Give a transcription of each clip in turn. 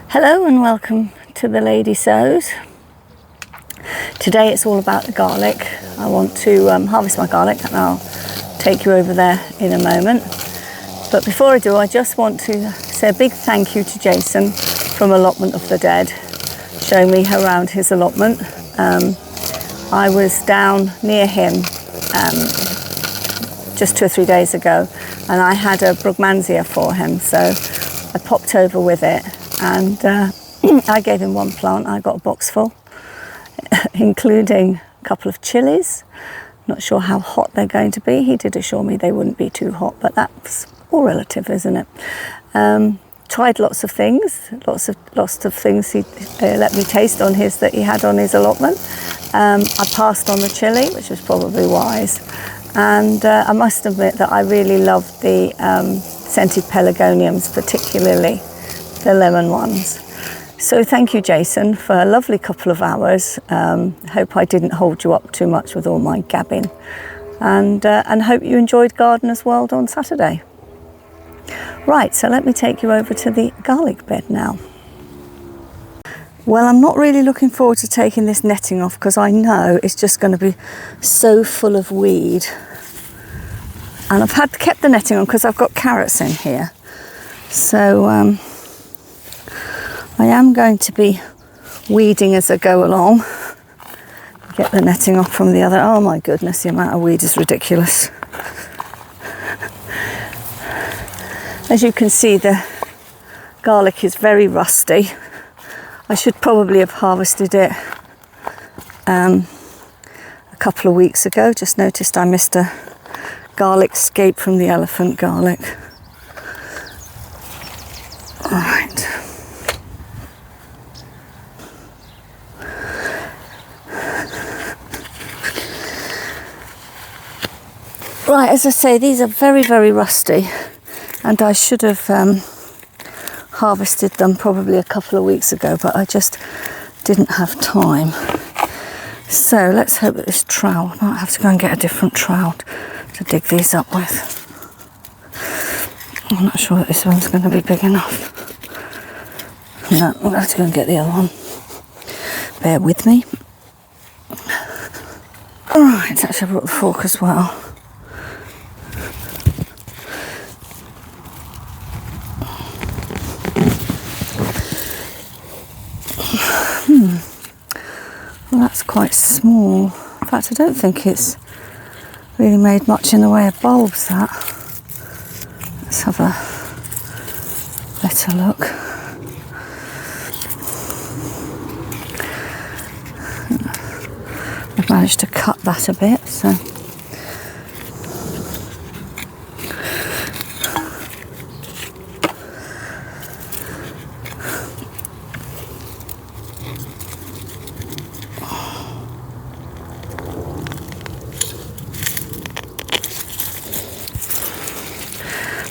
Hello and welcome to the Lady Sows. Today it's all about the garlic. I want to harvest my garlic and I'll take you over there in a moment. But before I do, I just want to say a big thank you to Jason from Allotment of the Dead, showing me around his allotment. I was down near him just 2 or 3 days ago and I had a Brugmansia for him, so I popped over with it and I gave him one plant. I got a box full, including a couple of chilies. Not sure how hot they're going to be. He did assure me they wouldn't be too hot, but that's all relative, isn't it? Tried lots of things, lots of things he let me taste on his that he had on his allotment. I passed on the chili, which was probably wise. And I must admit that I really loved the scented pelargoniums, particularly the lemon ones. So thank you, Jason, for a lovely couple of hours. Hope I didn't hold you up too much with all my gabbing. And hope you enjoyed Gardener's World on Saturday. Right, so let me take you over to the garlic bed now. Well, I'm not really looking forward to taking this netting off because I know it's just going to be so full of weed. And I've kept the netting on because I've got carrots in here. So I am going to be weeding as I go along. Get the netting off from the other. Oh my goodness, the amount of weed is ridiculous. As you can see, the garlic is very rusty. I should probably have harvested it a couple of weeks ago. Just noticed I missed a garlic scape from the elephant garlic. All right. Right, as I say, these are very, very rusty, and I should have harvested them probably a couple of weeks ago, but I just didn't have time. So let's hope that this trowel, I might have to go and get a different trowel to dig these up with. I'm not sure that this one's going to be big enough. No, I'm going to have to go and get the other one. Bear with me. Alright, actually I brought the fork as well. Well, that's quite small. In fact, I don't think it's really made much in the way of bulbs, that. Let's have a better look. I've managed to cut that a bit, so.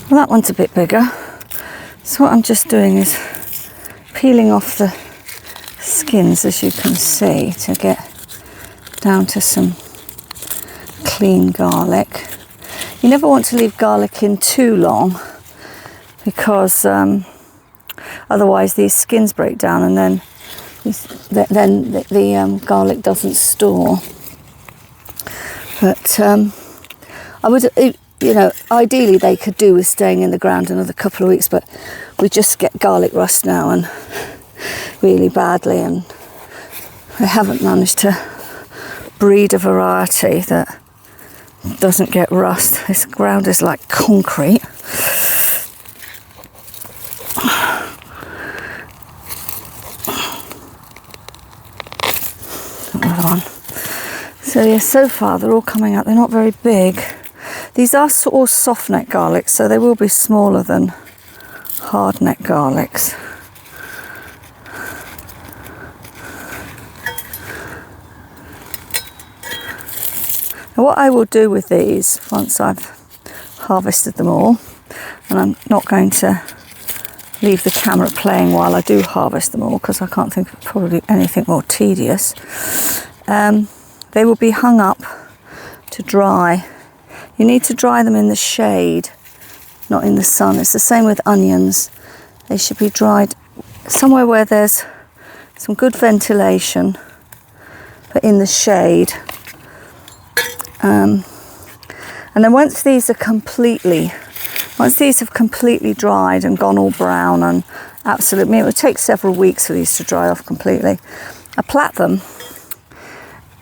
Well, that one's a bit bigger. So what I'm just doing is peeling off the skins, as you can see, to get down to some clean garlic. You never want to leave garlic in too long because otherwise these skins break down and then the garlic doesn't store. But I would, you know, ideally they could do with staying in the ground another couple of weeks, but we just get garlic rust now and really badly, and I haven't managed to breed a variety that doesn't get rust. This ground is like concrete. Another one. So yeah, so far they're all coming out. They're not very big. These are all soft neck garlics, so they will be smaller than hard neck garlics. Now what I will do with these, once I've harvested them all, and I'm not going to leave the camera playing while I do harvest them all because I can't think of probably anything more tedious, they will be hung up to dry. You need to dry them in the shade, not in the sun. It's the same with onions. They should be dried somewhere where there's some good ventilation, but in the shade. And then once these have completely dried and gone all brown and absolutely, it would take several weeks for these to dry off completely. I plat them,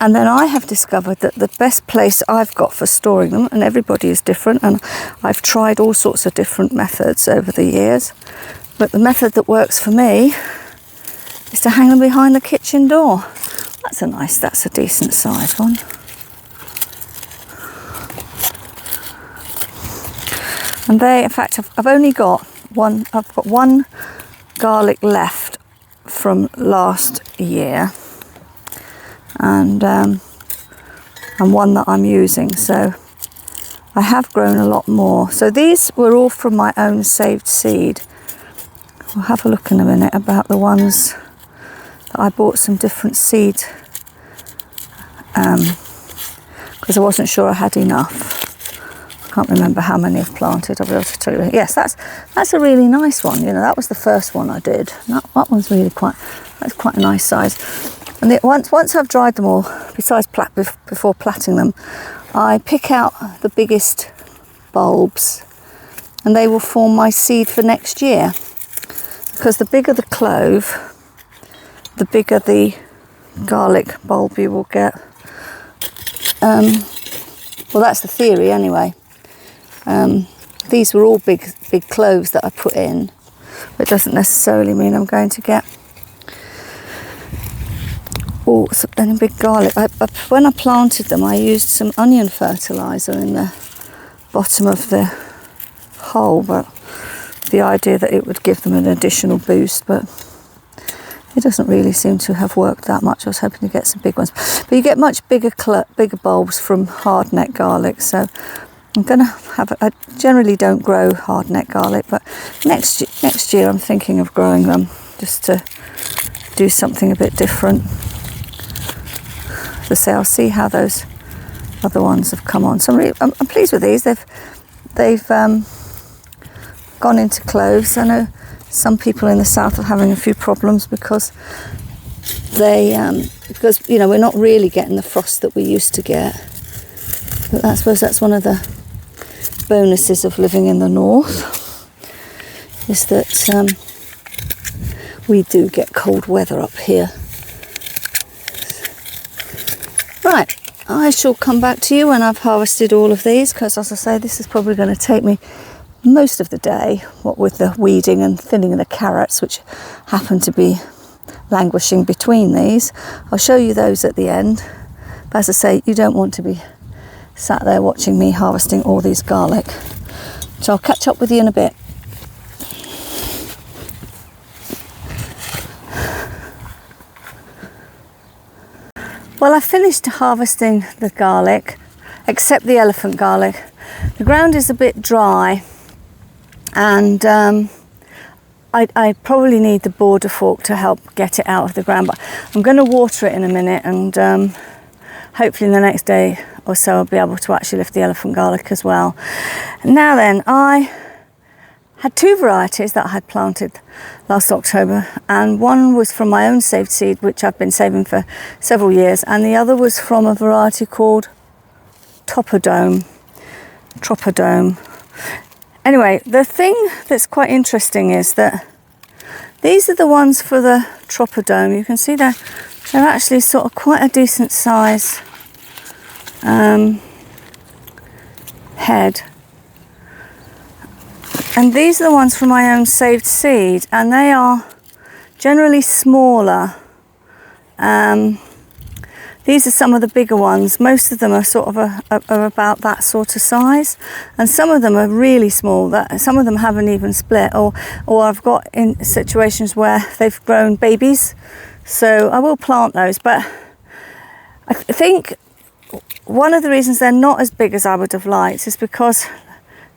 and then I have discovered that the best place I've got for storing them, and everybody is different, and I've tried all sorts of different methods over the years, but the method that works for me is to hang them behind the kitchen door. That's a decent size one. And in fact, I've only got one. I've got one garlic left from last year, and one that I'm using. So I have grown a lot more. So these were all from my own saved seed. We'll have a look in a minute about the ones that I bought some different seeds because I wasn't sure I had enough. Can't remember how many I've planted. I'll be able to tell you. Yes, that's a really nice one. You know, that was the first one I did. That one's really that's quite a nice size. And once I've dried them all, besides before platting them, I pick out the biggest bulbs, and they will form my seed for next year. Because the bigger the clove, the bigger the garlic bulb you will get. Well, that's the theory anyway. These were all big cloves that I put in, but it doesn't necessarily mean I'm going to get any big garlic. When I planted them, I used some onion fertiliser in the bottom of the hole, but the idea that it would give them an additional boost, but it doesn't really seem to have worked that much. I was hoping to get some big ones, but you get much bigger bulbs from hardneck garlic, so I'm going to I generally don't grow hardneck garlic, but next year I'm thinking of growing them just to do something a bit different. As I say, I'll see how those other ones have come on. So I'm pleased with these. They've gone into cloves. I know some people in the south are having a few problems because you know, we're not really getting the frost that we used to get. But I suppose that's one of the bonuses of living in the north, is that we do get cold weather up here. Right, I shall come back to you when I've harvested all of these, because as I say, this is probably going to take me most of the day, what with the weeding and thinning the carrots, which happen to be languishing between these. I'll show you those at the end, but as I say, you don't want to be sat there watching me harvesting all these garlic. So I'll catch up with you in a bit. Well, I finished harvesting the garlic, except the elephant garlic. The ground is a bit dry, and I probably need the border fork to help get it out of the ground, but I'm going to water it in a minute, and hopefully in the next day or so I'll be able to actually lift the elephant garlic as well. Now then, I had two varieties that I had planted last October, and one was from my own saved seed, which I've been saving for several years, and the other was from a variety called Tropodome. Anyway, the thing that's quite interesting is that these are the ones for the Tropodome. You can see they're actually sort of quite a decent size head. And these are the ones from my own saved seed, and they are generally smaller. These are some of the bigger ones. Most of them are sort of are about that sort of size, and some of them are really small. Some of them haven't even split, or I've got in situations where they've grown babies. So I will plant those, but I think one of the reasons they're not as big as I would have liked is because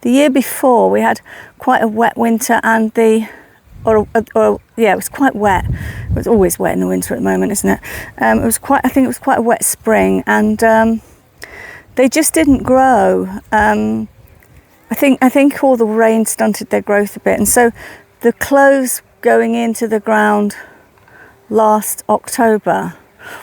the year before we had quite a wet winter, and it was quite wet. It was always wet in the winter at the moment, isn't it? I think it was quite a wet spring, and they just didn't grow. I think all the rain stunted their growth a bit, and so the cloves going into the ground last October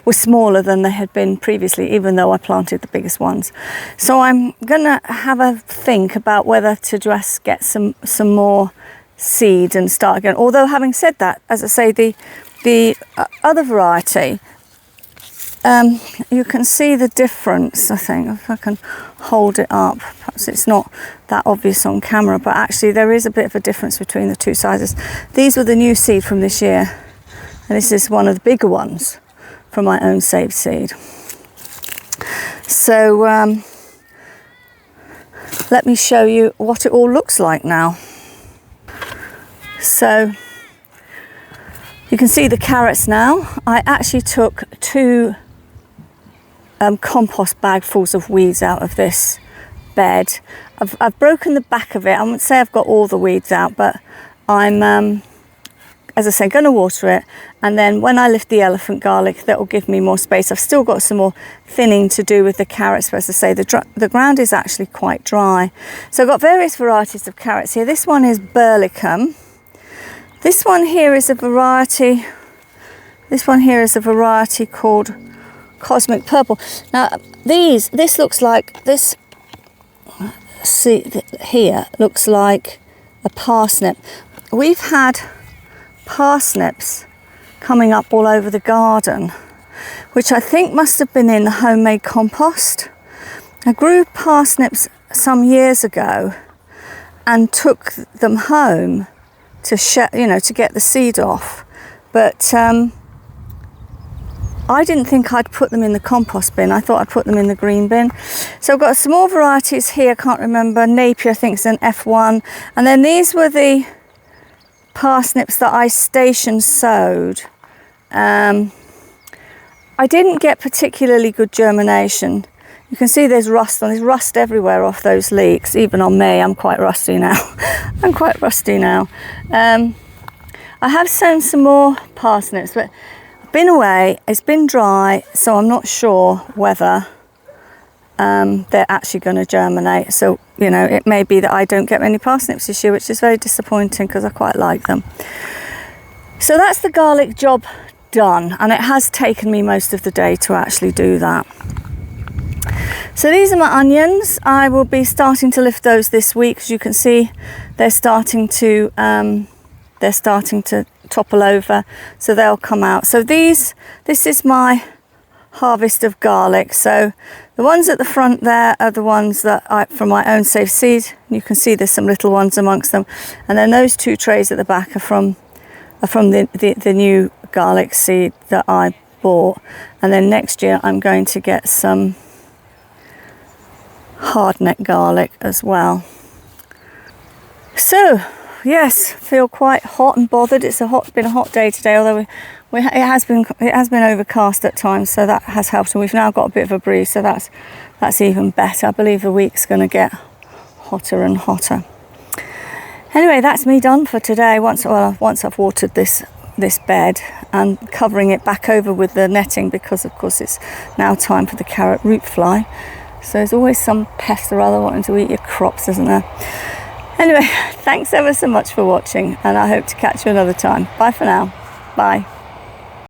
were smaller than they had been previously, even though I planted the biggest ones. So I'm gonna have a think about whether to just get some more seed and start again. Although having said that, as I say, the other variety, you can see the difference. I think if I can hold it up, perhaps it's not that obvious on camera, but actually there is a bit of a difference between the two sizes. These were the new seed from this year, and this is one of the bigger ones from my own saved seed. So let me show you what it all looks like now. So you can see the carrots now. I actually took 2 compost bagfuls of weeds out of this bed. I've broken the back of it. I wouldn't say I've got all the weeds out, but I'm, as I say, going to water it. And then when I lift the elephant garlic, that will give me more space. I've still got some more thinning to do with the carrots, but as I say, the ground is actually quite dry. So I've got various varieties of carrots here. This one is Burlicum. This one here is a variety. This one here is a variety called Cosmic Purple. Now this looks like this. See here looks like a parsnip. We've had parsnips coming up all over the garden, which I think must have been in the homemade compost. I grew parsnips some years ago and took them home to to get the seed off, but I didn't think I'd put them in the compost bin. I thought I'd put them in the green bin. So I've got small varieties here. I can't remember. Napier, I think, is an F1. And then these were the parsnips that I station sowed. I didn't get particularly good germination. You can see there's rust on. There's rust everywhere off those leeks, even on me. I'm quite rusty now. I'm quite rusty now. I have sown some more parsnips, but been away, it's been dry, so I'm not sure whether they're actually going to germinate. So, it may be that I don't get many parsnips this year, which is very disappointing because I quite like them. So that's the garlic job done, and it has taken me most of the day to actually do that. So these are my onions. I will be starting to lift those this week. As you can see, they're starting to topple over, so they'll come out. So this is my harvest of garlic. So the ones at the front there are the ones that from my own saved seed. You can see there's some little ones amongst them, and then those 2 trays at the back are from the new garlic seed that I bought. And then next year I'm going to get some hardneck garlic as well. So yes, feel quite hot and bothered. It's been a hot day today, although it has been overcast at times, so that has helped. And we've now got a bit of a breeze, so that's even better. I believe the week's going to get hotter and hotter. Anyway, that's me done for today. Once I've watered this bed and covering it back over with the netting, because of course it's now time for the carrot root fly. So there's always some pest or other wanting to eat your crops, isn't there? Anyway, thanks ever so much for watching, and I hope to catch you another time. Bye for now. Bye.